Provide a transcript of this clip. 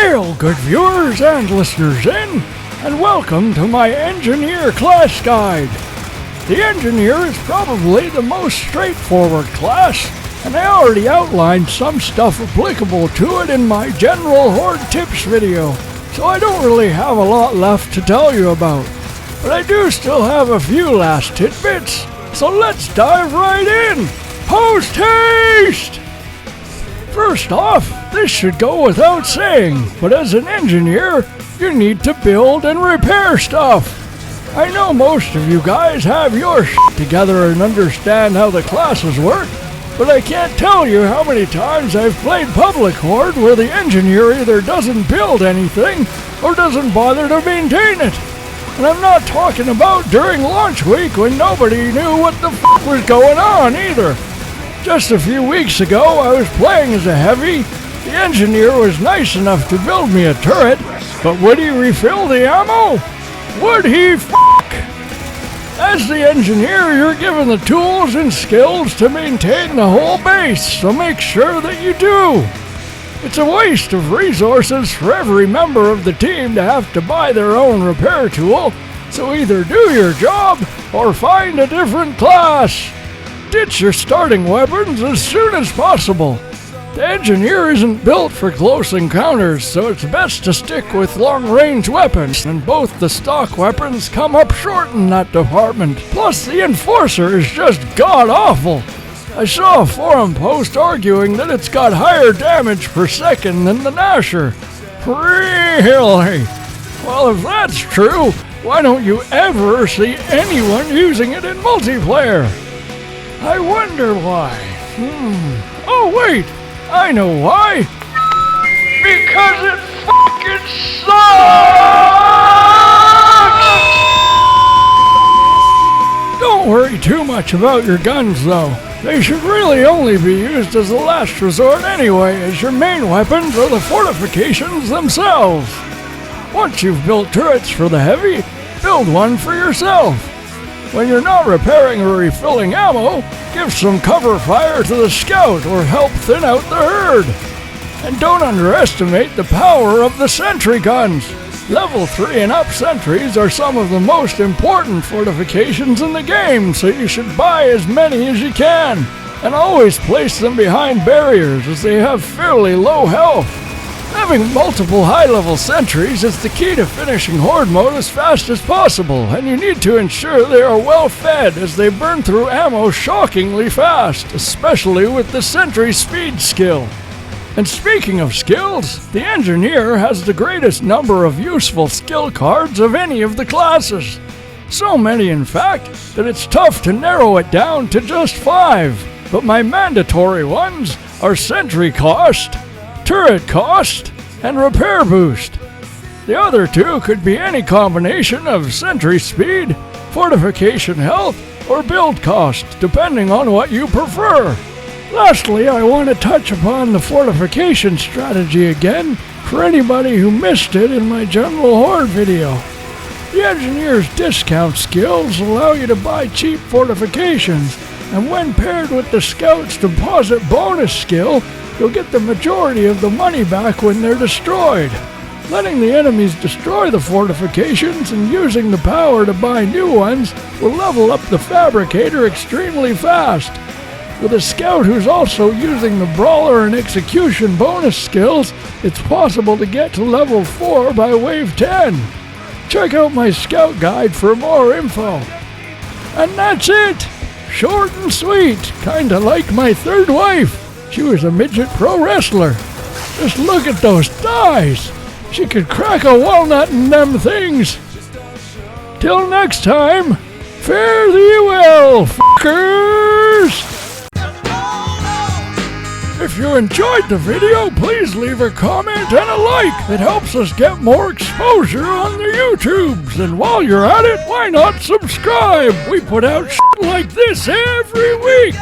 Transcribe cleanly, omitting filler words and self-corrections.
Hail, good viewers and listeners in, and welcome to my Engineer class guide. The Engineer is probably the most straightforward class, and I already outlined some stuff applicable to it in my general Horde tips video, so I don't really have a lot left to tell you about. But I do still have a few last tidbits, so let's dive right in! Post haste! First off, this should go without saying, but as an engineer, you need to build and repair stuff. I know most of you guys have your shit together and understand how the classes work, but I can't tell you how many times I've played public Horde where the engineer either doesn't build anything or doesn't bother to maintain it. And I'm not talking about during launch week when nobody knew what the f*** was going on either. Just a few weeks ago, I was playing as a heavy. The engineer was nice enough to build me a turret, but would he refill the ammo? Would he f***? As the engineer, you're given the tools and skills to maintain the whole base, so make sure that you do. It's a waste of resources for every member of the team to have to buy their own repair tool, so either do your job or find a different class. Ditch your starting weapons as soon as possible. The engineer isn't built for close encounters, so it's best to stick with long-range weapons, and both the stock weapons come up short in that department. Plus, the Enforcer is just god-awful. I saw a forum post arguing that it's got higher damage per second than the Nasher. Really? Well, if that's true, why don't you ever see anyone using it in multiplayer? I wonder why. Oh wait, I know why. Because it fucking sucks! Don't worry too much about your guns though. They should really only be used as a last resort anyway, as your main weapons are the fortifications themselves. Once you've built turrets for the heavy, build one for yourself. When you're not repairing or refilling ammo, give some cover fire to the scout or help thin out the herd. And don't underestimate the power of the sentry guns. Level 3 and up sentries are some of the most important fortifications in the game, so you should buy as many as you can. And always place them behind barriers as they have fairly low health. Having multiple high-level sentries is the key to finishing Horde mode as fast as possible, and you need to ensure they are well fed as they burn through ammo shockingly fast, especially with the sentry speed skill. And speaking of skills, the engineer has the greatest number of useful skill cards of any of the classes. So many, in fact, that it's tough to narrow it down to just 5, but my mandatory ones are sentry cost, turret cost, and repair boost. The other two could be any combination of sentry speed, fortification health, or build cost, depending on what you prefer. Lastly, I want to touch upon the fortification strategy again for anybody who missed it in my general Horde video. The engineer's discount skills allow you to buy cheap fortifications, and when paired with the scout's deposit bonus skill, you'll get the majority of the money back when they're destroyed. Letting the enemies destroy the fortifications and using the power to buy new ones will level up the fabricator extremely fast. With a scout who's also using the brawler and execution bonus skills, it's possible to get to level 4 by wave 10. Check out my scout guide for more info. And that's it! Short and sweet, kinda like my third wife. She was a midget pro wrestler. Just look at those thighs. She could crack a walnut in them things. Till next time, fare thee well, fuckers! If you enjoyed the video, please leave a comment and a like. It helps us get more exposure on the YouTubes. And while you're at it, why not subscribe? We put out shit like this every week.